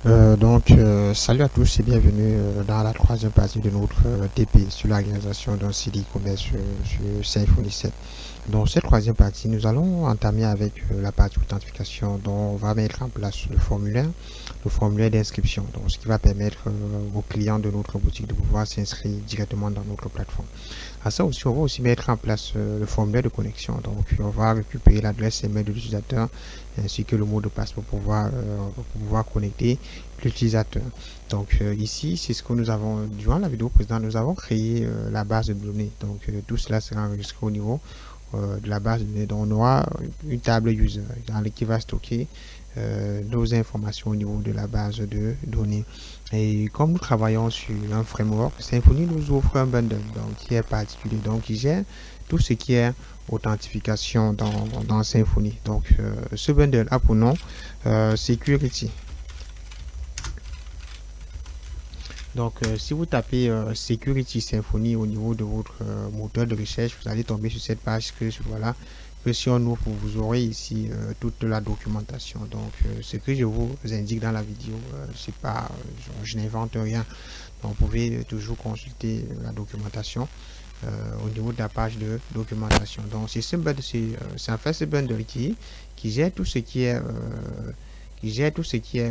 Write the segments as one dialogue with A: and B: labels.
A: Salut à tous et bienvenue dans la troisième partie de notre TP sur l'organisation d'un site e-commerce sur Symfony 7. Dans cette troisième partie, nous allons entamer avec la partie authentification dont on va mettre en place le formulaire d'inscription, donc ce qui va permettre aux clients de notre boutique de pouvoir s'inscrire directement dans notre plateforme. À ça aussi, on va aussi mettre en place le formulaire de connexion. Donc, on va récupérer l'adresse email de l'utilisateur ainsi que le mot de passe pour pouvoir connecter l'utilisateur. Donc, ici, c'est ce que nous avons, durant la vidéo précédente, nous avons créé la base de données. Donc, tout cela sera enregistré au niveau de la base de données. Donc, on aura une table user dans laquelle va stocker nos informations au niveau de la base de données. Et comme nous travaillons sur un framework, Symfony nous offre un bundle donc, qui est particulier, donc qui gère tout ce qui est authentification dans Symfony. Donc, ce bundle a pour nom Security. Donc, si vous tapez Security Symfony au niveau de votre moteur de recherche, vous allez tomber sur cette page que voilà, que si on ouvre, vous aurez ici toute la documentation. Donc, ce que je vous indique dans la vidéo, c'est pas, je n'invente rien. Donc, vous pouvez toujours consulter la documentation au niveau de la page de documentation. Donc, c'est en fait ce bundle qui gère tout ce qui est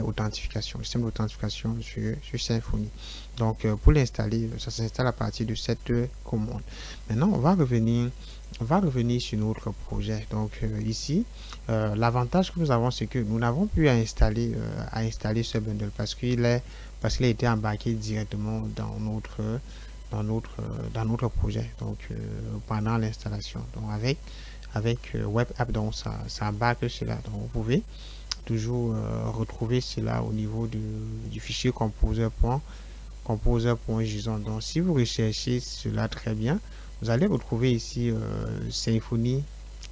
A: authentification, le système d'authentification sur Symfony. Donc, pour l'installer, ça s'installe à partir de cette commande. Maintenant, on va revenir sur notre projet. Donc, ici, l'avantage que nous avons, c'est que nous n'avons plus à installer ce bundle parce qu'il a été embarqué directement dans notre projet. Donc, pendant l'installation. Donc, avec Web App, donc ça embarque cela. Donc, vous pouvez toujours retrouver cela au niveau du fichier composer.json. Donc, si vous recherchez cela très bien, vous allez retrouver ici Symfony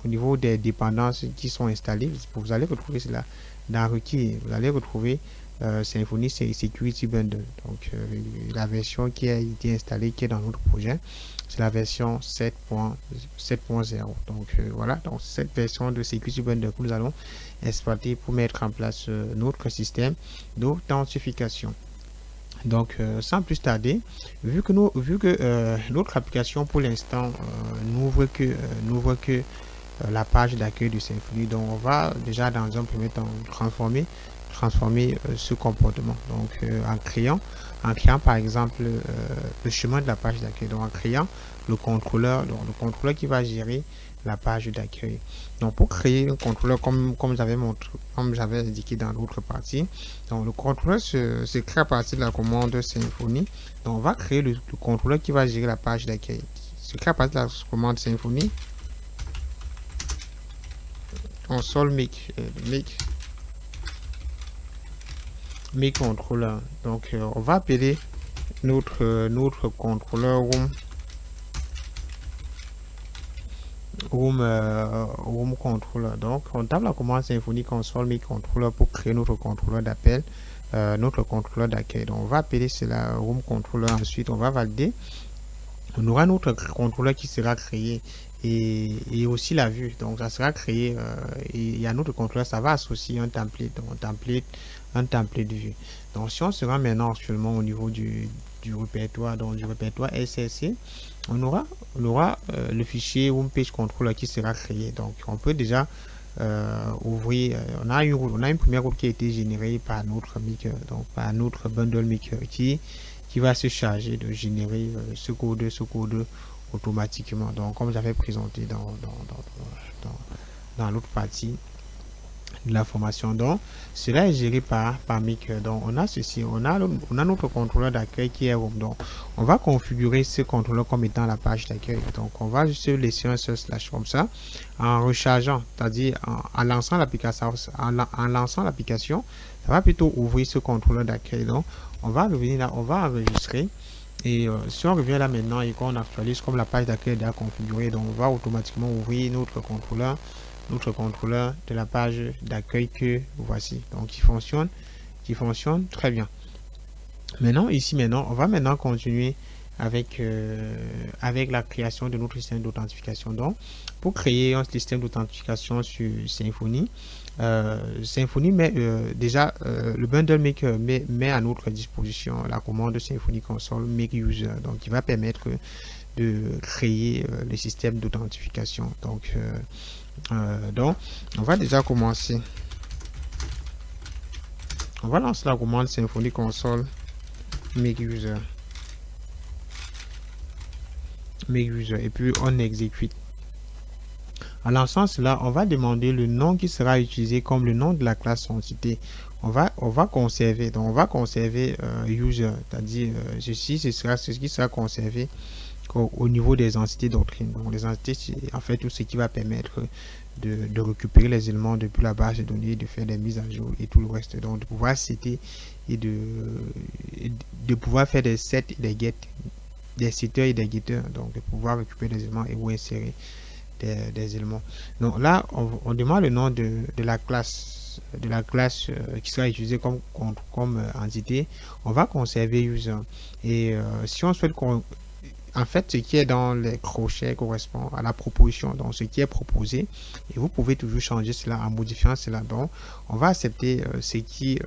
A: au niveau des dépendances qui sont installées. Vous allez retrouver cela dans requis. Vous allez retrouver Symfony Security Bundle. Donc, la version qui a été installée, qui est dans notre projet, c'est la version 7.0. Donc, voilà. Donc, cette version de Security Bundle que nous allons exploiter pour mettre en place notre système d'authentification. Donc, sans plus tarder, vu que notre application pour l'instant n'ouvre que la page d'accueil du Symfony, donc on va déjà dans un premier temps transformer ce comportement. Donc, en créant par exemple le chemin de la page d'accueil, donc en créant le contrôleur qui va gérer la page d'accueil. Donc, pour créer un contrôleur comme j'avais indiqué dans l'autre partie, donc le contrôleur se crée à partir de la commande Symfony. Donc, on va créer le contrôleur qui va gérer la page d'accueil. Se crée à partir de la commande Symfony console make controller. Donc, on va appeler notre contrôleur room controller. Donc, on tape la commande Symfony console make controller pour créer notre contrôleur d'appel, notre contrôleur d'accueil. Donc, on va appeler cela room controller. Ensuite, on va valider. On aura notre contrôleur qui sera créé et aussi la vue. Donc, ça sera créé et il y a notre contrôleur, ça va associer un template, un template de vue. Donc, si on se rend maintenant actuellement au niveau du répertoire, donc du répertoire SRC, on aura le fichier homepage controller qui sera créé. Donc, on peut déjà ouvrir, on a une première route qui a été générée par notre maker, donc par notre bundle maker qui va se charger de générer ce code automatiquement. Donc, comme j'avais présenté dans l'autre partie de la formation. Donc, cela est géré par Maker. Donc, on a ceci, on a notre contrôleur d'accueil qui est Home. Donc, on va configurer ce contrôleur comme étant la page d'accueil. Donc, on va juste laisser un seul slash comme ça en rechargeant, c'est-à-dire en lançant l'application. En lançant l'application, ça va plutôt ouvrir ce contrôleur d'accueil. Donc, on va revenir là, on va enregistrer. Et si on revient là maintenant et qu'on actualise comme la page d'accueil est déjà configurée, donc on va automatiquement ouvrir notre contrôleur de la page d'accueil que voici. Donc qui fonctionne très bien. Maintenant, on va maintenant continuer avec la création de notre système d'authentification. Donc, pour créer un système d'authentification sur Symfony, Symfony déjà le bundle maker met à notre disposition la commande Symfony console make user, donc qui va permettre de créer le système d'authentification. Donc, on va déjà commencer. On va lancer la commande Symfony console make user et puis on exécute. En lançant cela, on va demander le nom qui sera utilisé comme le nom de la classe entité. On va conserver, donc on va conserver user, c'est-à-dire ceci, ce qui sera conservé au niveau des entités doctrine. Donc les entités, c'est en fait tout ce qui va permettre de récupérer les éléments depuis la base de données, de faire des mises à jour et tout le reste. Donc de pouvoir citer et de pouvoir faire des sets et des get, des setters et des getters, donc de pouvoir récupérer des éléments et ou insérer des éléments. Donc là, on demande le nom de la classe qui sera utilisée comme entité. On va conserver user et si on souhaite en fait, ce qui est dans les crochets correspond à la proposition, donc ce qui est proposé, et vous pouvez toujours changer cela en modifiant cela. Donc, on va accepter ce qui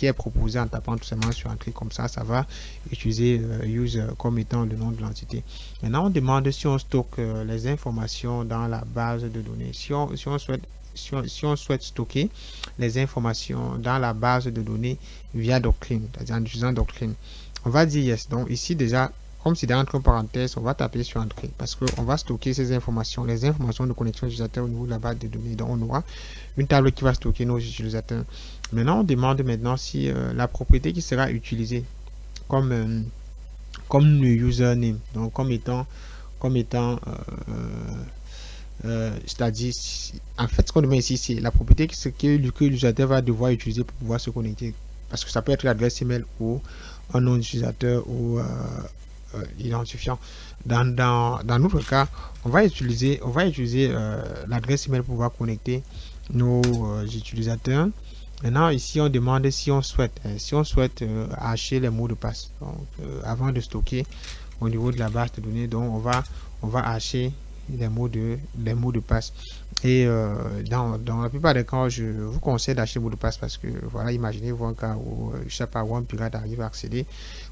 A: est proposé en tapant tout simplement sur Entrée, comme ça va utiliser user comme étant le nom de l'entité. Maintenant, on demande si on stocke les informations dans la base de données. Si on souhaite stocker les informations dans la base de données via Doctrine, c'est-à-dire en utilisant Doctrine, on va dire yes. Donc, ici déjà, comme c'est entre parenthèses, on va taper sur Entrée parce qu'on va stocker ces informations, les informations de connexion utilisateur au niveau de la base de données. Donc, on aura une table qui va stocker nos utilisateurs. Maintenant, on demande si la propriété qui sera utilisée comme le username, donc comme étant c'est-à-dire, en fait, ce qu'on demande ici, c'est la propriété que l'utilisateur va devoir utiliser pour pouvoir se connecter. Parce que ça peut être l'adresse email ou un nom d'utilisateur ou identifiant. Dans notre cas, on va utiliser l'adresse email pour pouvoir connecter nos utilisateurs. Maintenant, ici, on demande si on souhaite hacher les mots de passe. Donc, avant de stocker au niveau de la base de données, donc on va hacher les mots de passe. Et dans la plupart des cas, je vous conseille d'acheter le mot de passe parce que voilà, imaginez-vous un cas où je sais pas, où un pirate arrive à accéder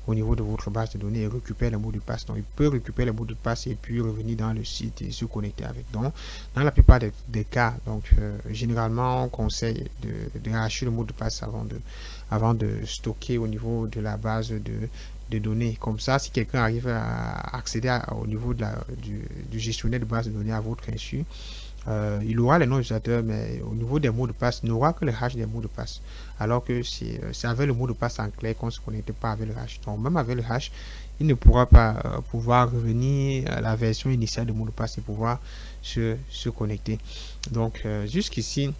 A: au niveau de votre base de données et récupère le mot de passe. Donc il peut récupérer le mot de passe et puis revenir dans le site et se connecter avec. Donc dans la plupart des cas, donc généralement on conseille de hacher le mot de passe avant de stocker au niveau de la base de données. Comme ça, si quelqu'un arrive à accéder au niveau du gestionnaire de base de données à votre insu, il aura les noms d'utilisateurs, mais au niveau des mots de passe, il n'aura que le hash des mots de passe. Alors que c'est avec le mot de passe en clair qu'on ne se connecte pas avec le hash. Donc, même avec le hash, il ne pourra pas pouvoir revenir à la version initiale de mot de passe et pouvoir se connecter. Donc, jusqu'ici,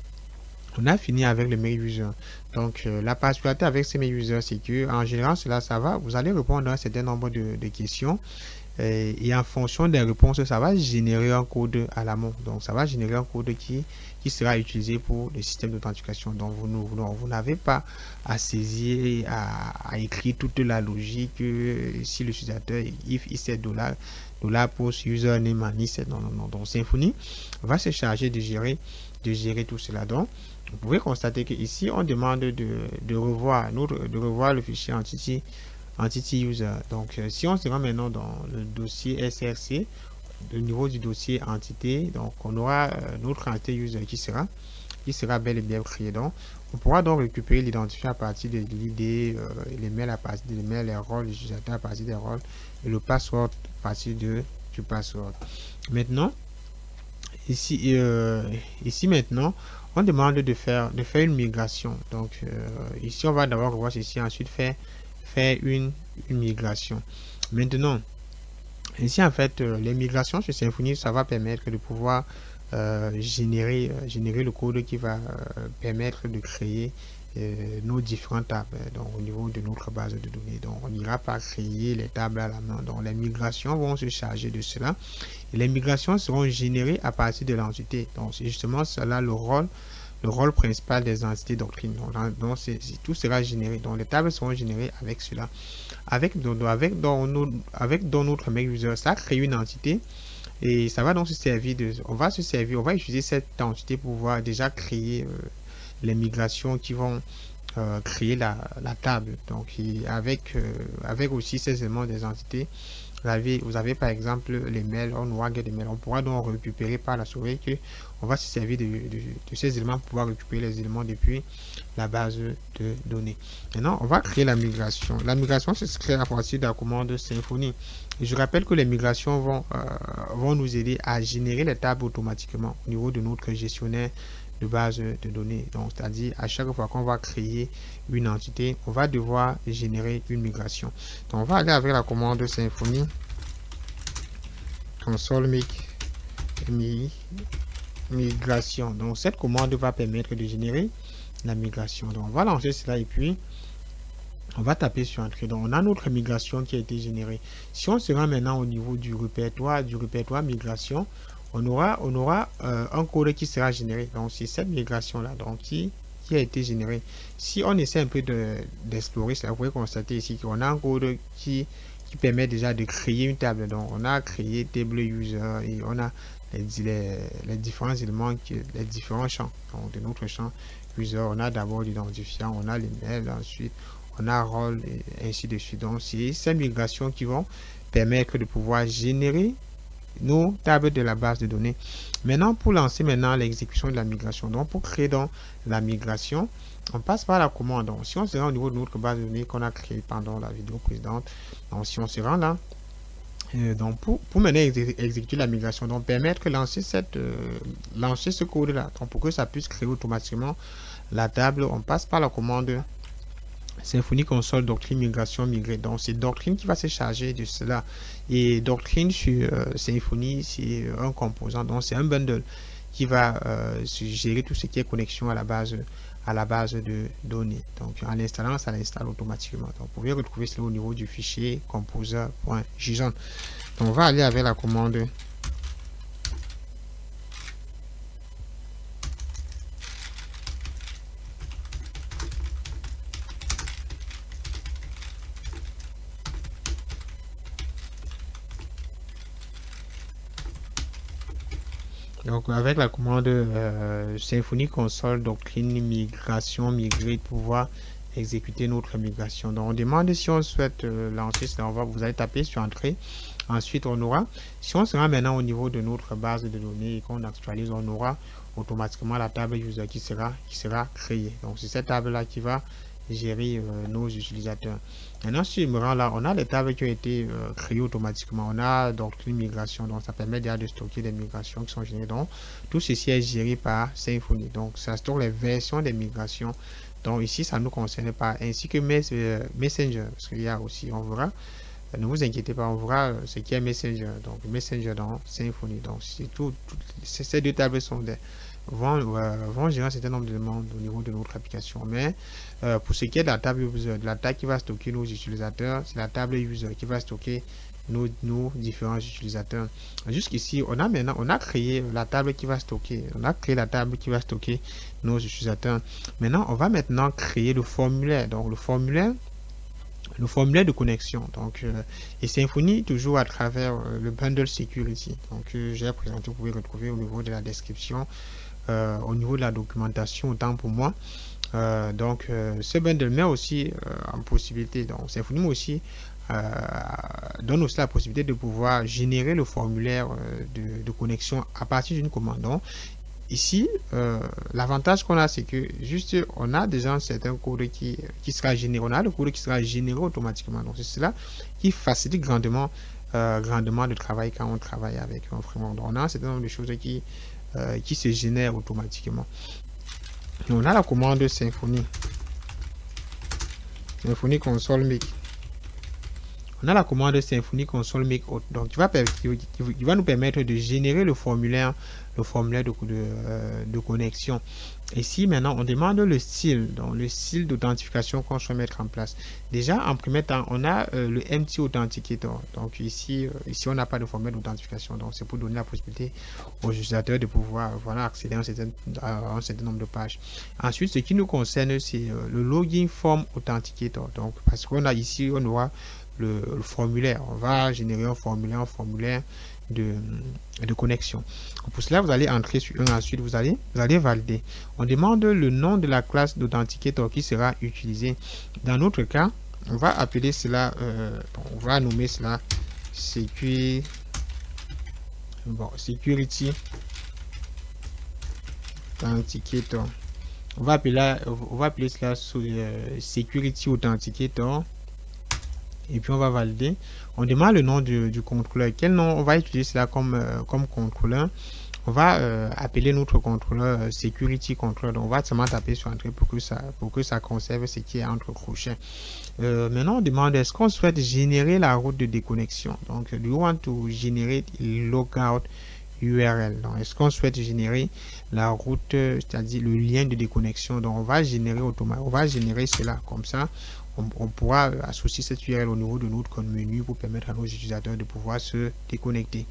A: on a fini avec le mail user. Donc, la particularité avec ces mail users, c'est que en général, ça va. Vous allez répondre à un certain nombre de questions. Et en fonction des réponses, ça va générer un code à l'amont. Donc, ça va générer un code qui sera utilisé pour le système d'authentification. Donc, vous n'avez pas à saisir, à écrire toute la logique si l'utilisateur, if $, post username and set. Non. Donc, Symfony va se charger de gérer tout cela. Donc, vous pouvez constater que ici, on demande de revoir le fichier entity user. Donc, si on se rend maintenant dans le dossier SRC, au niveau du dossier entité, donc on aura notre entité user qui sera bel et bien créé. Donc, on pourra donc récupérer l'identifiant à partir de l'ID, les mails à partir des mails, les rôles, les utilisateurs à partir des rôles, et le password à partir du password. Maintenant, ici maintenant, on demande de faire une migration. Donc, ici, on va d'abord revoir ceci, ensuite faire une migration. Maintenant, ici en fait, les migrations sur Symfony, ça va permettre de pouvoir générer le code qui va permettre de créer nos différentes tables donc au niveau de notre base de données. Donc on n'ira pas créer les tables à la main. Donc les migrations vont se charger de cela et les migrations seront générées à partir de l'entité. Donc c'est justement cela le rôle le rôle principal des entités doctrines. Donc tout sera généré. Donc les tables seront générées avec cela. Dans notre make user, ça crée une entité et ça va donc se servir on va utiliser cette entité pour pouvoir déjà créer les migrations qui vont créer la table. Donc avec aussi ces éléments des entités, vous avez par exemple les mails, on va get des mails. On pourra donc récupérer par la souris que on va se servir de ces éléments pour pouvoir récupérer les éléments depuis la base de données. Maintenant, on va créer la migration. La migration se crée à partir de la commande Symfony. Et je rappelle que les migrations vont nous aider à générer les tables automatiquement au niveau de notre gestionnaire de base de données. Donc, c'est-à-dire, à chaque fois qu'on va créer une entité, on va devoir générer une migration. Donc, on va aller avec la commande Symfony console make migration. Donc, cette commande va permettre de générer la migration. Donc, on va lancer cela et puis on va taper sur entrée. Donc, on a notre migration qui a été générée. Si on se rend maintenant au niveau du répertoire migration, on aura un code qui sera généré. Donc, c'est cette migration-là qui a été générée. Si on essaie un peu d'explorer cela, vous pouvez constater ici qu'on a un code qui permet déjà de créer une table. Donc, on a créé table user et on a les différents éléments, les différents champs. Donc, de notre champ user, on a d'abord l'identifiant, on a les mails, ensuite, on a rôle et ainsi de suite. Donc, c'est ces migrations qui vont permettre de pouvoir générer nos tables de la base de données. Maintenant, pour lancer l'exécution de la migration, donc pour créer donc la migration, on passe par la commande. Donc, si on se rend au niveau de notre base de données qu'on a créée pendant la vidéo précédente, donc si on se rend là, donc pour mener exécuter la migration, donc permettre de lancer ce code là, donc pour que ça puisse créer automatiquement la table, on passe par la commande Symfony console doctrine migration migrée. Donc c'est Doctrine qui va se charger de cela. Et Doctrine sur Symfony, c'est un composant, donc c'est un bundle qui va gérer tout ce qui est connexion à la base de données. Donc en l'installant, ça l'installe automatiquement. Donc vous pouvez retrouver cela au niveau du fichier composer.json. Donc on va aller avec la commande donc avec la commande Symfony console doctrine migration migrée pour pouvoir exécuter notre migration. Donc on demande si on souhaite lancer cela, vous allez taper sur entrée. Ensuite on aura, si on se rend maintenant au niveau de notre base de données et qu'on actualise, on aura automatiquement la table user qui sera créée. Donc c'est cette table là qui va gérer nos utilisateurs. Maintenant, si je me rends là, on a les tables qui ont été créées automatiquement. On a donc une migration, donc ça permet déjà de stocker des migrations qui sont générées. Donc tout ceci est géré par Symfony. Donc ça stocke les versions des migrations. Donc ici, ça ne nous concerne pas, ainsi que Messenger, parce qu'il y a aussi, on verra. Ne vous inquiétez pas, on verra ce qui est Messenger. Donc Messenger dans Symfony. Donc c'est ces deux tables vont gérer un certain nombre d'éléments au niveau de notre application. Mais pour ce qui est de la table user, de la table qui va stocker nos utilisateurs, c'est la table user qui va stocker nos différents utilisateurs. Jusqu'ici, on a créé la table qui va stocker. On a créé la table qui va stocker nos utilisateurs. Maintenant, on va créer le formulaire. Donc le formulaire de connexion. Donc, et Symfony toujours à travers le bundle security. Donc, j'ai présenté, vous pouvez retrouver au niveau de la description, au niveau de la documentation, autant pour moi. Ce bundle met aussi en possibilité, donc Symfony aussi donne aussi la possibilité de pouvoir générer le formulaire de connexion à partir d'une commande. Donc, ici, l'avantage qu'on a, c'est que juste on a déjà un certain code qui sera généré. On a le code qui sera généré automatiquement. Donc c'est cela qui facilite grandement le travail quand on travaille avec un framework. Donc on a un certain nombre de choses qui se génèrent automatiquement. Et on a la commande Symfony console make on a la commande Symfony console make auth. Donc, qui va nous permettre de générer le formulaire de connexion. Ici, maintenant, on demande le style, donc le style d'authentification qu'on souhaite mettre en place. Déjà, en premier temps, on a le MT Authenticator. Donc, ici on n'a pas de formulaire d'authentification. Donc, c'est pour donner la possibilité aux utilisateurs de pouvoir accéder à un certain nombre de pages. Ensuite, ce qui nous concerne, c'est le Login Form Authenticator. Donc, parce qu'on a ici, on aura le formulaire. On va générer un formulaire de connexion. Pour cela, vous allez entrer sur un, ensuite vous allez valider. On demande le nom de la classe d'authenticator qui sera utilisée. Dans notre cas, on va appeler cela, on va nommer cela Security Authenticator. On va appeler cela Security Authenticator. Et puis on va valider. On demande le nom du contrôleur. Quel nom on va utiliser cela comme contrôleur? On va appeler notre contrôleur Security Controller. Donc on va seulement taper sur Entrée pour que ça conserve ce qui est entre crochets. Maintenant on demande est-ce qu'on souhaite générer la route de déconnexion. Donc do you want to generate logout URL. Donc est-ce qu'on souhaite générer la route, c'est-à-dire le lien de déconnexion. Donc on va générer cela comme ça. On pourra associer cette URL au niveau de notre menu pour permettre à nos utilisateurs de pouvoir se déconnecter.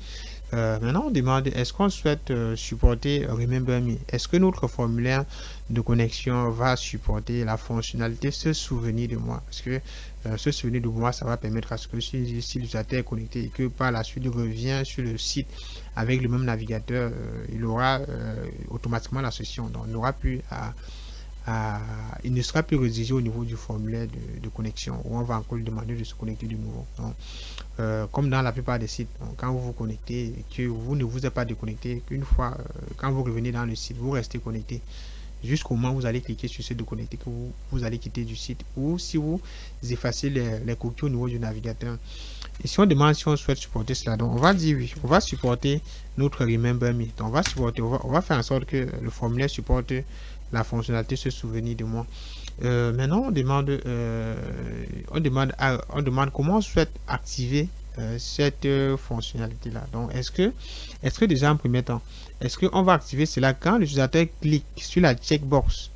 A: Maintenant, on demande est-ce qu'on souhaite supporter Remember Me. Est-ce que notre formulaire de connexion va supporter la fonctionnalité se souvenir de moi? Parce que se souvenir de moi, ça va permettre à ce que si l'utilisateur est connecté et que par la suite il revient sur le site avec le même navigateur, il aura automatiquement la session. Donc, on n'aura plus il ne sera plus rédigé au niveau du formulaire de connexion où on va encore lui demander de se connecter de nouveau. Donc, comme dans la plupart des sites, donc, quand vous vous connectez et que vous ne vous êtes pas déconnecté, qu'une fois, quand vous revenez dans le site, vous restez connecté jusqu'au moment où vous allez cliquer sur ce de connecter que vous allez quitter du site, ou si vous effacez les cookies au niveau du navigateur. Et si on demande si on souhaite supporter cela, donc on va dire oui, on va supporter notre Remember Me. Donc on va faire en sorte que le formulaire supporte la fonctionnalité se souvenir de moi. Maintenant on demande comment on souhaite activer cette fonctionnalité là. Donc est-ce que déjà en premier temps, est-ce qu'on va activer cela quand l'utilisateur clique sur la checkbox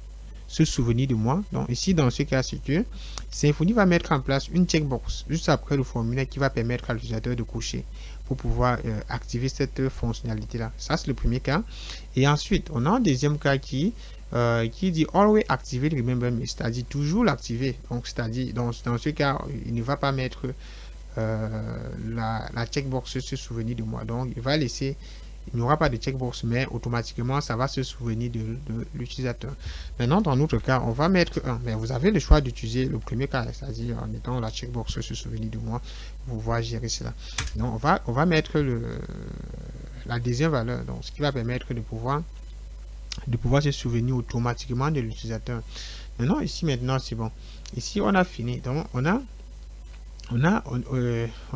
A: se souvenir de moi? Donc ici dans ce cas, c'est que Symfony va mettre en place une checkbox juste après le formulaire qui va permettre à l'utilisateur de cocher pour pouvoir activer cette fonctionnalité là. Ça c'est le premier cas. Et ensuite on a un deuxième cas qui dit always activate remember me, c'est-à-dire toujours l'activer. Donc c'est-à-dire dans ce cas il ne va pas mettre la checkbox se souvenir de moi. Donc il va laisser, il n'y aura pas de checkbox, mais automatiquement ça va se souvenir de l'utilisateur. Maintenant dans notre cas on va mettre 1, mais vous avez le choix d'utiliser le premier cas, c'est-à-dire en mettant la checkbox se souvenir de moi pour pouvoir gérer cela. Donc on va mettre la deuxième valeur, donc ce qui va permettre de pouvoir se souvenir automatiquement de l'utilisateur. Maintenant ici maintenant c'est bon, ici on a fini. Donc on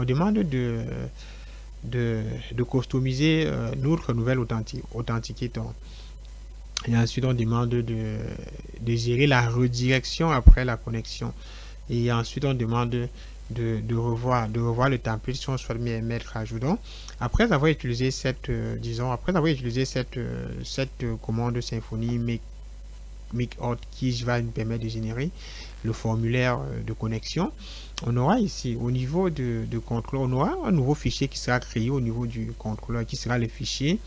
A: demande de customiser notre nouvelle authenticator. Et ensuite on demande de gérer la redirection après la connexion. Et ensuite on demande de revoir le template si on souhaite mettre à jour. Donc après avoir utilisé cette commande Symfony make auth qui va nous permettre de générer le formulaire de connexion, on aura ici au niveau de contrôleur, on aura un nouveau fichier qui sera créé au niveau du contrôleur qui sera le fichier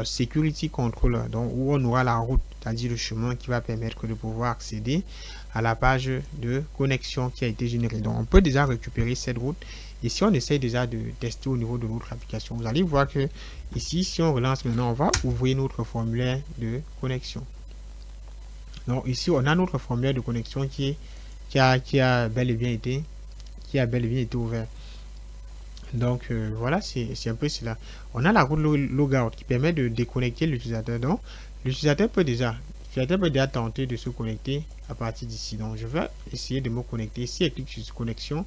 A: Security Controller, donc où on aura la route, c'est-à-dire le chemin qui va permettre de pouvoir accéder à la page de connexion qui a été générée. Donc on peut déjà récupérer cette route. Et si on essaie déjà de tester au niveau de notre application, vous allez voir que ici, si on relance maintenant, on va ouvrir notre formulaire de connexion. Donc ici, on a notre formulaire de connexion qui a bel et bien été ouvert. Donc voilà, c'est un peu cela. On a la route logout qui permet de déconnecter l'utilisateur. Donc l'utilisateur peut déjà tenter de se connecter à partir d'ici. Donc je vais essayer de me connecter. Si elle clique sur connexion,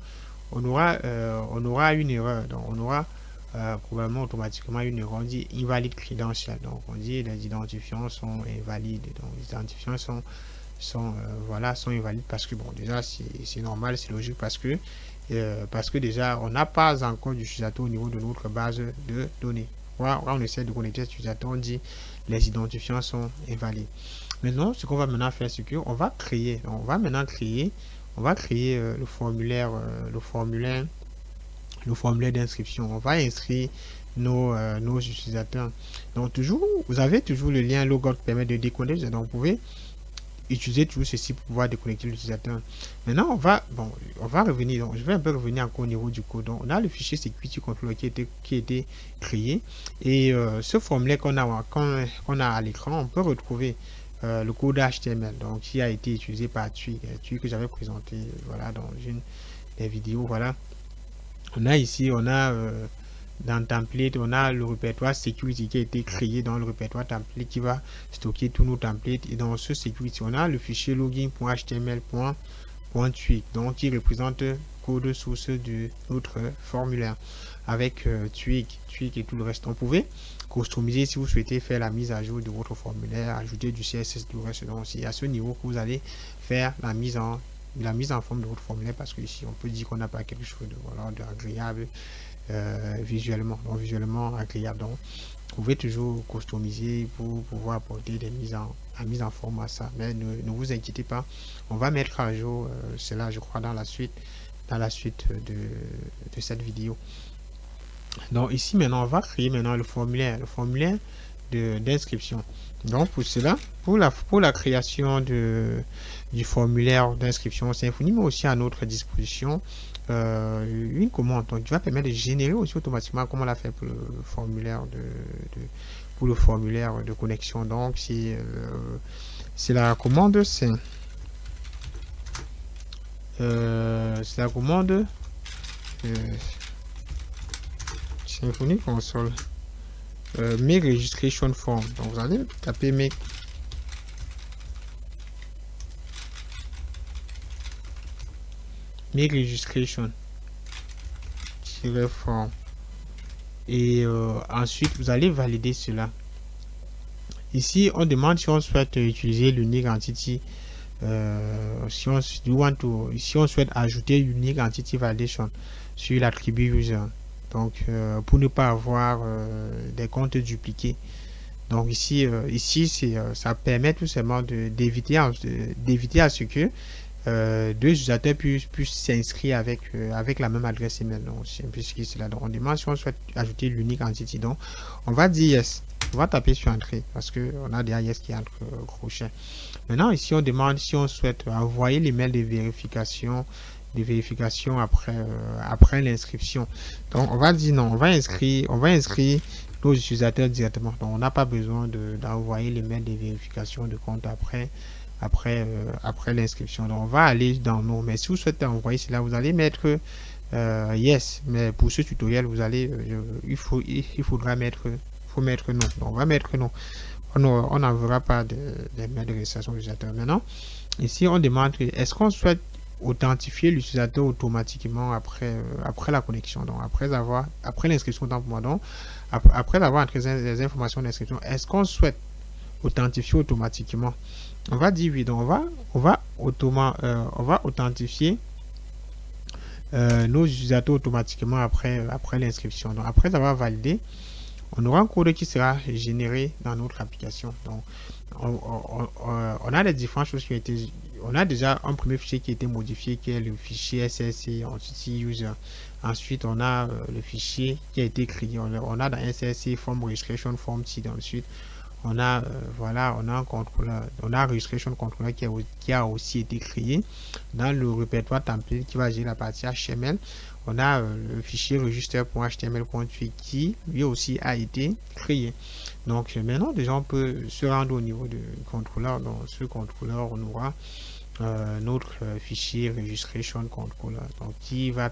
A: on aura une erreur. Donc on aura probablement automatiquement une erreur. On dit invalid credential. Donc on dit les identifiants sont invalides. Donc les identifiants sont invalides parce que bon, déjà c'est normal, c'est logique parce que parce que déjà, on n'a pas encore d'utilisateur au niveau de notre base de données. Quand on essaie de connecter cet utilisateur, on dit les identifiants sont invalides. Maintenant, ce qu'on va maintenant faire, c'est qu'on va créer, on va créer le formulaire d'inscription. On va inscrire nos utilisateurs. Donc toujours, vous avez toujours le lien logout qui permet de déconnecter. Donc vous pouvez utiliser toujours ceci pour pouvoir déconnecter l'utilisateur. Maintenant, on va revenir. Donc, je vais un peu revenir encore au niveau du code. Donc, on a le fichier security controller qui a été créé. Et ce formulaire qu'on a à l'écran, on peut retrouver le code HTML donc, qui a été utilisé par TUI que j'avais présenté voilà, dans une des vidéos. Voilà. On a ici, dans template, on a le répertoire security qui a été créé dans le répertoire template qui va stocker tous nos templates. Et dans ce security, on a le fichier login.html.twig donc qui représente code source de notre formulaire avec Twig et tout le reste. On pouvait customiser si vous souhaitez faire la mise à jour de votre formulaire, ajouter du CSS, tout le reste. Donc c'est à ce niveau que vous allez faire la mise en forme de votre formulaire parce que ici on peut dire qu'on n'a pas quelque chose de voilà d'agréable visuellement agréable. Donc vous pouvez toujours customiser pour pouvoir apporter des mises en forme à ça, mais ne vous inquiétez pas, on va mettre à jour cela je crois dans la suite de cette vidéo. Donc ici maintenant on va créer maintenant le formulaire d'inscription. Donc pour cela, pour la création du formulaire d'inscription Symfony, mais aussi à notre disposition une commande donc, qui va permettre de générer aussi automatiquement comme on l'a fait pour le formulaire de connexion. Donc c'est la commande Symfony console make registration form. Donc vous allez taper make registration form et ensuite vous allez valider cela. Ici on demande si on souhaite utiliser l'unique entity si on souhaite ajouter unique entity validation sur l'attribut user, donc pour ne pas avoir des comptes dupliqués. Donc ici ça permet tout simplement d'éviter à ce que deux utilisateurs puissent s'inscrire avec la même adresse email. Donc c'est un peu ce qui est là. Donc on demande si on souhaite ajouter l'unique entity. Donc on va dire yes. On va taper sur entrée parce que on a déjà yes qui est entre crochets. Maintenant ici on demande si on souhaite envoyer l'email de vérification après l'inscription. Donc on va dire non, on va inscrire nos utilisateurs directement. Donc on n'a pas besoin d'envoyer l'email de vérification de compte après l'inscription. Donc on va aller dans nos, mais si vous souhaitez envoyer cela, vous allez mettre yes, mais pour ce tutoriel vous allez il faudra mettre non. Donc on va mettre non. On n'enverra pas des mails de registration utilisateur. Maintenant ici on demande est-ce qu'on souhaite authentifier l'utilisateur automatiquement après la connexion. Donc après l'inscription, donc après avoir entré les informations d'inscription, est-ce qu'on souhaite authentifier automatiquement? On va dire oui. Donc on va authentifier nos utilisateurs automatiquement après l'inscription. Donc après avoir validé, on aura un code qui sera généré dans notre application. Donc on a les différentes choses qui ont été, on a déjà un premier fichier qui a été modifié qui est le fichier SSC, ensuite user, ensuite on a le fichier qui a été créé, on a dans SSC form registration form seed, ensuite on a on a un contrôleur, on a un registration controller qui a aussi été créé dans le répertoire template qui va gérer la partie HTML. On a le fichier register.html.twig qui lui aussi a été créé. Donc maintenant déjà on peut se rendre au niveau du contrôleur. Dans ce contrôleur on aura notre fichier registration controller, donc qui va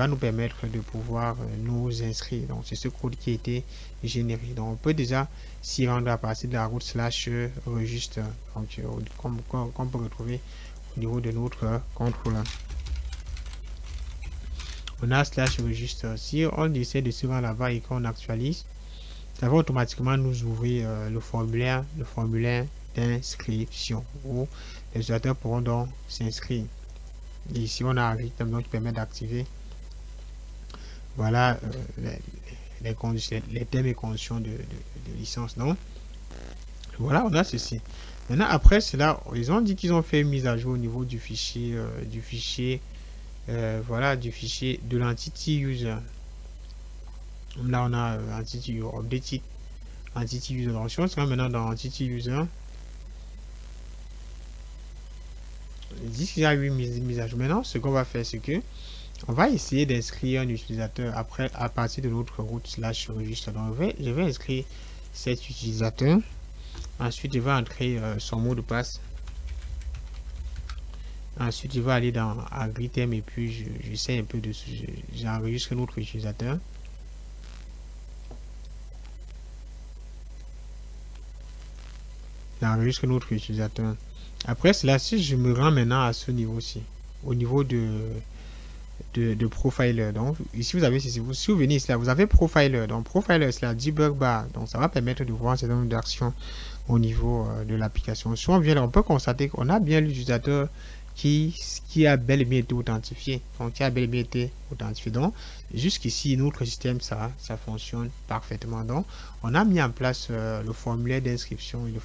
A: nous permettre de pouvoir nous inscrire. Donc c'est ce code qui a été généré. Donc on peut déjà s'y rendre à partir de la route /register, donc qu'on peut retrouver au niveau de notre contrôleur. On a /register. Si on essaie de se rendre là-bas et qu'on actualise, ça va automatiquement nous ouvrir le formulaire d'inscription où les utilisateurs pourront donc s'inscrire. Et ici, on a un item donc, qui permet d'activer voilà, les conditions, les thèmes et conditions de licence. Donc, voilà, on a ceci. Maintenant, après cela, ils ont dit qu'ils ont fait une mise à jour au niveau voilà, du fichier de l'entity user. Là, on a entity update, entity user. Donc, si on se rend maintenant dans entity user, ils disent qu'il y a eu une mise à jour. Maintenant, ce qu'on va faire, c'est que on va essayer d'inscrire un utilisateur après à partir de notre route slash registre. Donc, je vais inscrire cet utilisateur. Ensuite, je vais entrer son mot de passe. Ensuite, je vais aller dans AgriTem et puis j'essaie un peu de j'enregistre notre utilisateur. J'enregistre notre utilisateur. Après cela, si je me rends maintenant à ce niveau-ci, au niveau de profiler. Donc, ici, vous avez, si vous souvenez, ici, là, vous avez profiler. Donc, profiler, c'est la debug bar. Donc, ça va permettre de voir un certain nombre d'actions au niveau de l'application. Si on vient là, on peut constater qu'on a bien l'utilisateur qui a bel et bien été authentifié. Donc, qui a bel et bien été authentifié. Donc, jusqu'ici, notre système, ça fonctionne parfaitement. Donc, on a mis en place le formulaire d'inscription et le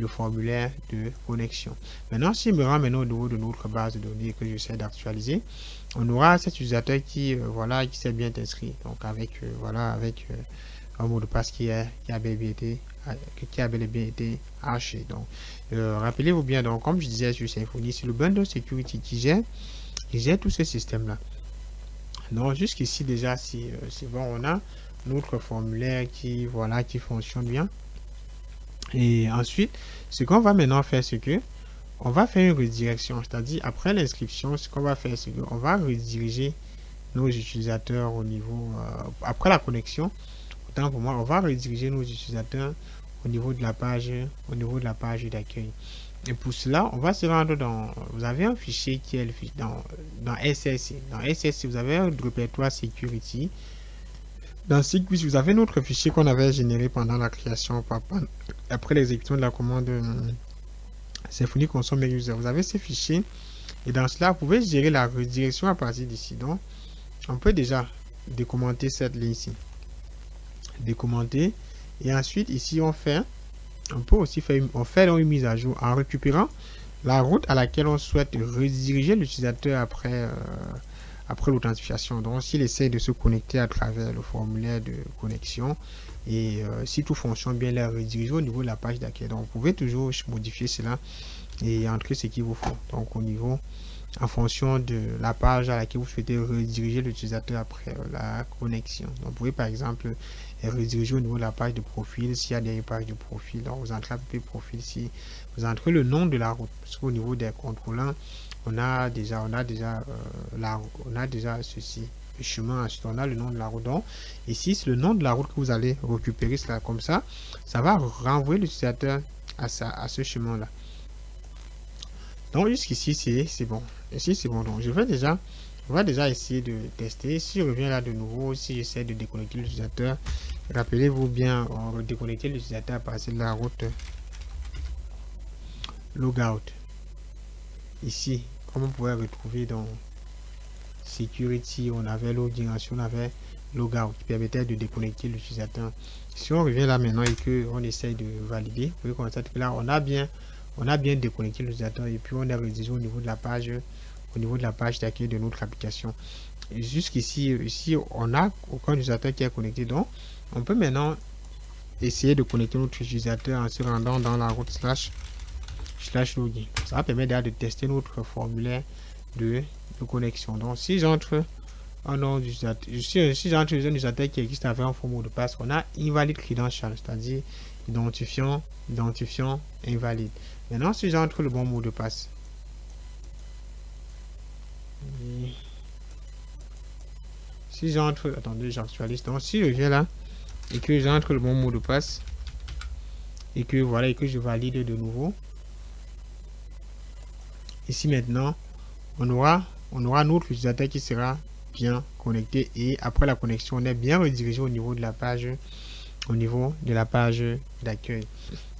A: formulaire de connexion. Maintenant, si je me rends maintenant au niveau de notre base de données que j'essaie d'actualiser, on aura cet utilisateur qui voilà, qui s'est bien inscrit. Donc avec voilà, avec un mot de passe qui a bel et bien été haché. Donc rappelez-vous bien, donc comme je disais sur Symfony, c'est le bundle security qui gère tout ce système là. Donc jusqu'ici déjà, c'est bon, on a notre formulaire qui voilà, qui fonctionne bien. Et ensuite, ce qu'on va maintenant faire, c'est que on va faire une redirection, c'est-à-dire après l'inscription, ce qu'on va faire, c'est qu'on va rediriger nos utilisateurs au niveau, après la connexion, autant pour moi, on va rediriger nos utilisateurs au niveau de la page, d'accueil. Et pour cela, on va se rendre dans, vous avez un fichier qui est dans SSC. Dans SSC, vous avez un répertoire security. Dans Security, vous avez notre fichier qu'on avait généré pendant la création, après l'exécution de la commande Symfony console user. Vous avez ces fichiers et dans cela, vous pouvez gérer la redirection à partir d'ici. Donc, on peut déjà décommenter cette ligne-ci. Décommenter. Et ensuite, ici, on peut aussi faire une mise à jour en récupérant la route à laquelle on souhaite rediriger l'utilisateur après l'authentification. Donc, s'il essaie de se connecter à travers le formulaire de connexion et si tout fonctionne bien, la rediriger au niveau de la page d'accueil. Donc, vous pouvez toujours modifier cela et entrer ce qu'il vous faut. Donc, au niveau, en fonction de la page à laquelle vous souhaitez rediriger l'utilisateur après la connexion. Donc, vous pouvez par exemple rediriger au niveau de la page de profil s'il y a des pages de profil. Donc, vous entrez à peu profil si vous entrez le nom de la route. Parce qu'au niveau des contrôleurs, on a déjà ceci, le chemin, ensuite on a le nom de la route. Donc, ici, c'est le nom de la route que vous allez récupérer, cela comme ça va renvoyer l'utilisateur à ce chemin-là. Donc, jusqu'ici, c'est bon. Ici, c'est bon. Donc, on va déjà essayer de tester. Si je reviens là de nouveau, si j'essaie de déconnecter l'utilisateur, rappelez-vous bien, on va déconnecter l'utilisateur à partir de la route logout. Ici, comme on pouvait retrouver dans Security, on avait login, on avait logout qui permettait de déconnecter l'utilisateur. Si on revient là maintenant et que on essaye de valider, vous pouvez constater que là on a bien déconnecté l'utilisateur et puis on est redirigé au niveau de la page d'accueil de notre application. Jusqu'ici, ici on a aucun utilisateur qui est connecté, donc on peut maintenant essayer de connecter notre utilisateur en se rendant dans la route slash login. Ça va permettre de tester notre formulaire de connexion. Donc si j'entre un nom d'utilisateur, si j'entre un utilisateur qui existe avec un faux mot de passe, on a invalid credential, c'est-à-dire identifiant invalide. Maintenant si j'entre le bon mot de passe, si j'entre, attendez, j'actualise. Donc si je viens là et que j'entre le bon mot de passe et que voilà et que je valide de nouveau, ici maintenant on aura notre utilisateur qui sera bien connecté et après la connexion on est bien redirigé au niveau de la page d'accueil.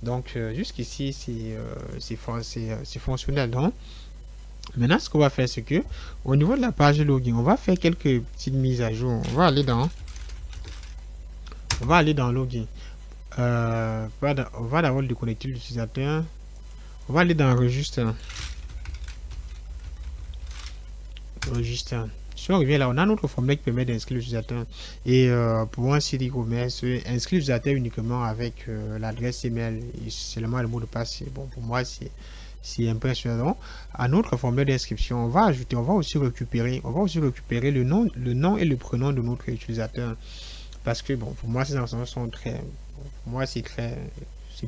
A: Donc jusqu'ici c'est fonctionnel. Donc Maintenant, ce qu'on va faire, c'est que au niveau de la page login, on va faire quelques petites mises à jour. On va aller dans login. On va d'abord déconnecter l'utilisateur. On va aller dans registre. Si on revient là, on a notre formulaire qui permet d'inscrire l'utilisateur. Et pour un site e-commerce, inscrire l'utilisateur uniquement avec l'adresse email et seulement le mot de passe. Bon, pour moi, c'est impressionnant. À notre formulaire d'inscription, on va aussi récupérer le nom et le prénom de notre utilisateur. Parce que bon, pour moi, ces informations sont très, pour moi, c'est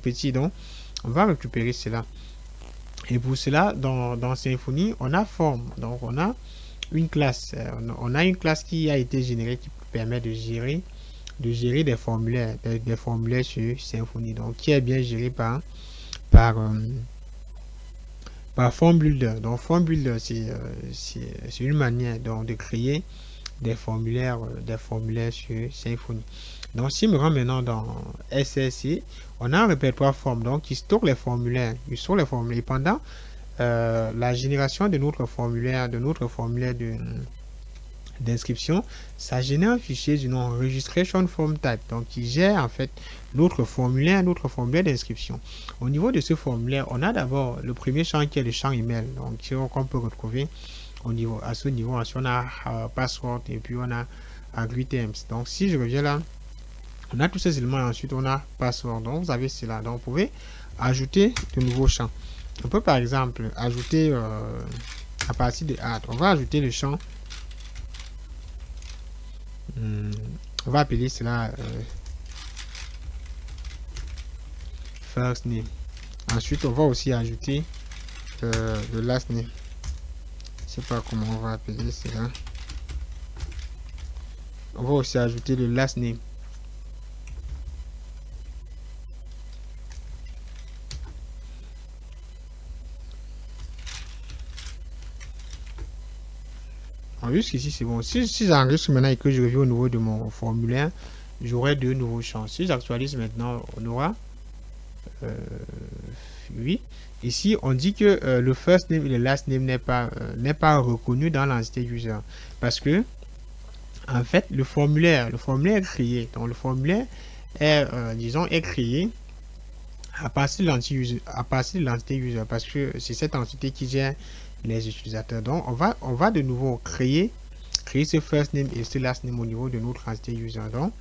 A: petit, donc on va récupérer cela. Et pour cela, dans Symfony, on a forme. Donc, on a une classe. On a une classe qui a été générée qui permet de gérer des formulaires, sur Symfony. Donc, qui est bien géré par Form Builder. Donc, Form Builder, c'est une manière donc, de créer des formulaires sur Symfony. Donc, si je me rends maintenant dans SSC, on a un répertoire forme donc qui stocke les formulaires. Et pendant la génération de notre formulaire d'inscription, ça génère un fichier du nom registration form type, donc qui gère en fait notre formulaire d'inscription. Au niveau de ce formulaire, on a d'abord le premier champ qui est le champ email, donc qu'on peut retrouver à ce niveau. Ensuite, on a password et puis on a agreeterms. Donc, si je reviens là, on a tous ces éléments. Ensuite, on a password. Donc, vous avez cela. Donc, vous pouvez ajouter de nouveaux champs. On peut par exemple ajouter à partir de add. On va ajouter le champ. On va appeler cela first name. Ensuite, on va aussi ajouter le last name. Je sais pas comment on va appeler cela. On va aussi ajouter le last name. Jusqu'ici c'est bon. Si j'enregistre maintenant et que je reviens au niveau de mon formulaire, j'aurai deux nouveaux champs. Si j'actualise maintenant, on aura oui. Ici, on dit que le first name et le last name n'est pas reconnu dans l'entité user. Parce que, en fait, le formulaire est créé. Donc, le formulaire est, est créé à partir de l'entité user. Parce que c'est cette entité qui gère les utilisateurs. Donc, on va de nouveau créer ce first name et ce last name au niveau de notre entité user. Donc,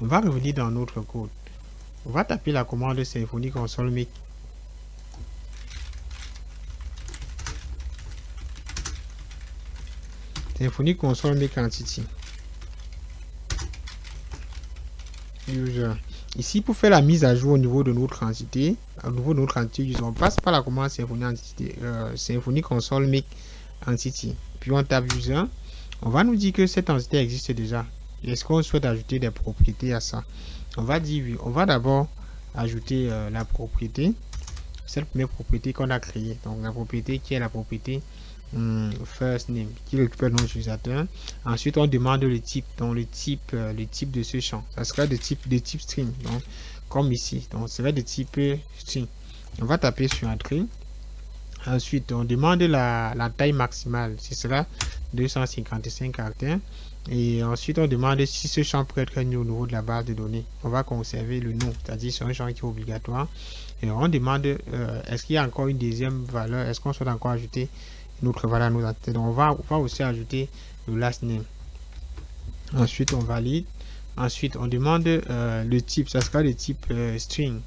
A: on va revenir dans notre code. On va taper la commande Symfony console make. Symfony console make entity user. Ici, pour faire la mise à jour au niveau de notre entité, user, on passe par la commande Symfony entity, Symfony console make entity. Puis on tape user. On va nous dire que cette entité existe déjà. Est-ce qu'on souhaite ajouter des propriétés à ça? On va dire oui. On va d'abord ajouter la propriété, cette première propriété qu'on a créée. Donc la propriété qui est la propriété first name qui récupère nos utilisateurs. Ensuite, on demande le type. Donc le type de ce champ, ça sera de type string. Donc comme ici, donc ça va de type string. On va taper sur entrée. Ensuite, on demande la taille maximale. Ce sera 255 caractères. Et ensuite, on demande si ce champ peut être mis au niveau de la base de données. On va conserver le nom, c'est-à-dire c'est un champ qui est obligatoire. Et on demande est-ce qu'il y a encore une deuxième valeur, est-ce qu'on souhaite encore ajouter une autre valeur à nos entités. Donc on va aussi ajouter le last name. Ensuite, on valide. Ensuite, on demande le type, ça sera le type string.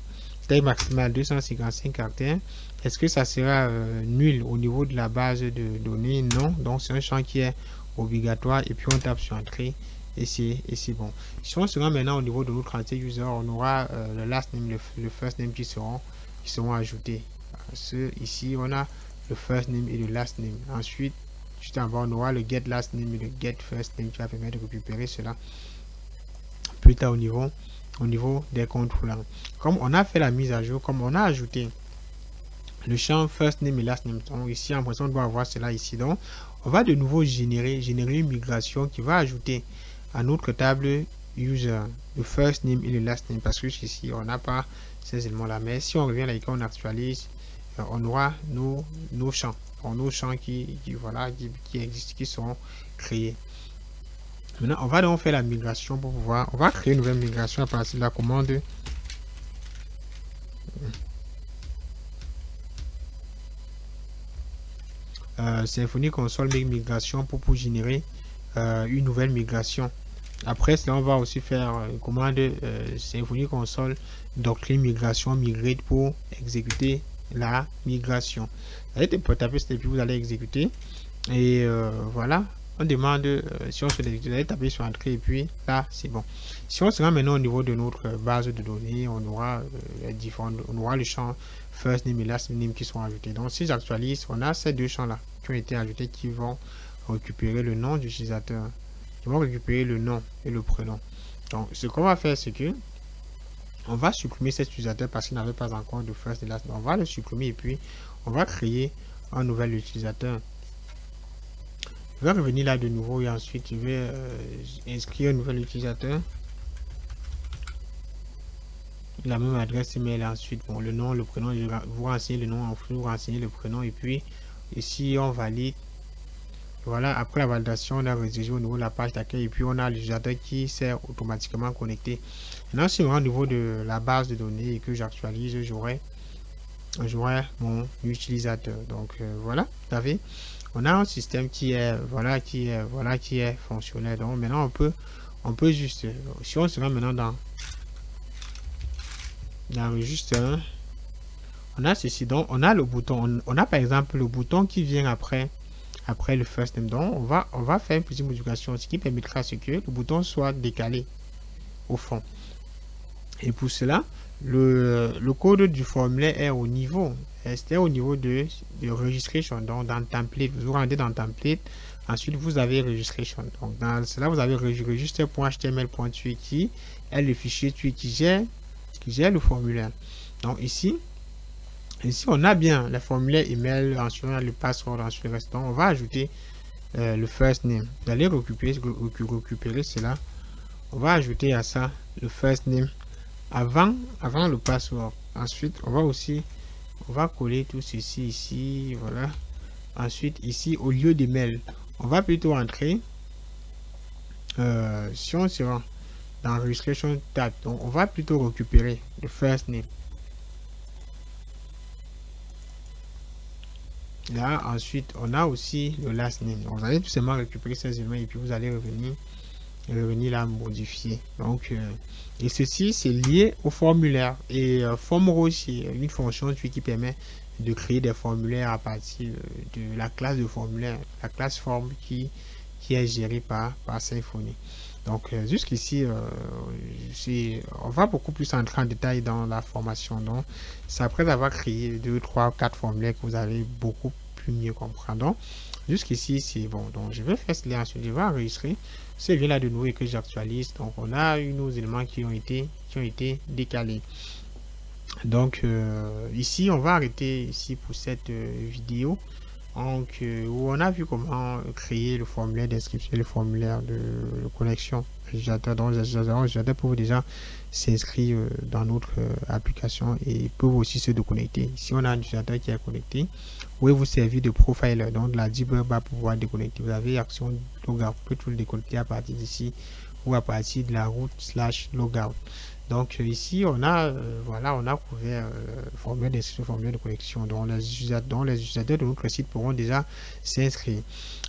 A: Taille maximale 255 caractères. Est-ce que ça sera nul au niveau de la base de données? Non. Donc c'est un champ qui est obligatoire et puis on tape sur entrée et c'est bon. Si on se rend maintenant au niveau de notre entité user, on aura le last name, le first name qui seront ajoutés. Ici on a le first name et le last name. Ensuite, juste en bas, on aura le get last name et le get first name qui va permettre de récupérer cela plus tard au niveau des contrôleurs. Comme on a fait la mise à jour, comme on a ajouté le champ first name et last name. Donc ici, en principe, on doit avoir cela ici. Donc, on va de nouveau générer une migration qui va ajouter à notre table user le first name et le last name parce que ici, on n'a pas ces éléments-là. Mais si on revient là et qu'on actualise, on aura nos champs. Nos champs voilà, qui existent, qui seront créés. Maintenant, on va donc faire la migration pour pouvoir... On va créer une nouvelle migration à partir de la commande. Symfony console migration pour générer une nouvelle migration. Après cela, on va aussi faire une commande Symfony console doctrine migration migrate pour exécuter la migration. Vous allez taper et puis vous allez exécuter. Et voilà, on demande si on se vous allez taper sur entrée et puis là c'est bon. Si on se rend maintenant au niveau de notre base de données, on aura le champ first name et last name qui sont ajoutés. Donc si j'actualise, on a ces deux champs là qui ont été ajoutés qui vont récupérer le nom d'utilisateur, qui vont récupérer le nom et le prénom. Donc ce qu'on va faire, c'est que on va supprimer cet utilisateur parce qu'il n'avait pas encore de first et last. On va le supprimer et puis on va créer un nouvel utilisateur. Je vais revenir là de nouveau et ensuite je vais inscrire un nouvel utilisateur. La même adresse email, ensuite bon, le nom, le prénom, je vais vous renseigner le nom, vous renseigner le prénom et puis ici on valide. Voilà, après la validation, on a rédigé au niveau de la page d'accueil et puis on a l'utilisateur qui s'est automatiquement connecté. Maintenant, si on va au niveau de la base de données et que j'actualise, j'aurai mon utilisateur. Donc voilà, vous savez, on a un système qui est fonctionnel. Donc maintenant on peut juste, si on se rend maintenant dans registre, on a ceci. Donc on a le bouton, on a par exemple le bouton qui vient après le first name. Donc on va faire une petite modification, ce qui permettra à ce que le bouton soit décalé au fond. Et pour cela, le code du formulaire est au niveau, de registration. Donc dans template, vous rendez dans template, ensuite vous avez registration. Donc dans cela, vous avez register.html.tue qui est le fichier tue qui gère le formulaire. Donc ici on a bien le formulaire email, ensuite on a le password, ensuite le reste. Donc on va ajouter le first name. Vous allez récupérer cela. On va ajouter à ça le first name avant le password. Ensuite on va coller tout ceci ici, voilà. Ensuite ici au lieu d'email, on va plutôt entrer si on se rend dans registration tab, donc on va plutôt récupérer le first name. Là ensuite on a aussi le last name. Donc, vous allez tout simplement récupérer ces éléments et puis vous allez revenir là modifier. Donc et ceci c'est lié au formulaire et Formrow c'est une fonction qui permet de créer des formulaires à partir de la classe de formulaire, la classe form qui est gérée par Symfony. Donc jusqu'ici on va beaucoup plus entrer en détail dans la formation. Donc c'est après avoir créé 2, 3, 4 formulaires que vous allez beaucoup plus mieux comprendre. Donc jusqu'ici c'est bon. Donc je vais faire cela, ensuite je vais enregistrer ce lien là de nouveau et que j'actualise. Donc on a nos éléments qui ont été décalés. Donc ici on va arrêter ici pour cette vidéo. Donc où on a vu comment créer le formulaire d'inscription, le formulaire de connexion utilisateur. Donc les utilisateurs peuvent déjà s'inscrire dans notre application et peuvent aussi se déconnecter. Si on a un utilisateur qui est connecté, vous pouvez vous servir de profiler, donc de la debug pour pouvoir déconnecter. Vous avez action logout, vous pouvez tout le déconnecter à partir d'ici ou à partir de la route /logout. Donc ici on a on a couvert formulaire d'inscription, formulaire de connexion dont les utilisateurs de notre site pourront déjà s'inscrire.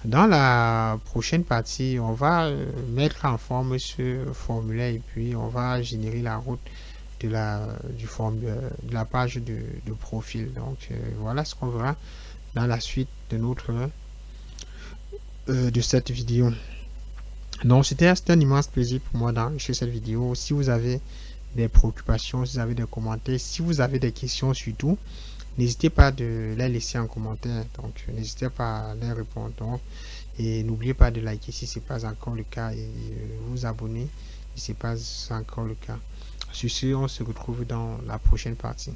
A: Dans la prochaine partie, on va mettre en forme ce formulaire et puis on va générer la route de la page de profil. Donc voilà ce qu'on verra dans la suite de de cette vidéo. Donc c'était un immense plaisir pour moi d'enregistrer cette vidéo. Si vous avez des préoccupations, si vous avez des commentaires, si vous avez des questions surtout, n'hésitez pas de les laisser en commentaire. Donc n'hésitez pas à les répondre. Donc, et n'oubliez pas de liker si ce n'est pas encore le cas et vous abonner si ce n'est pas encore le cas. Sur ce, on se retrouve dans la prochaine partie.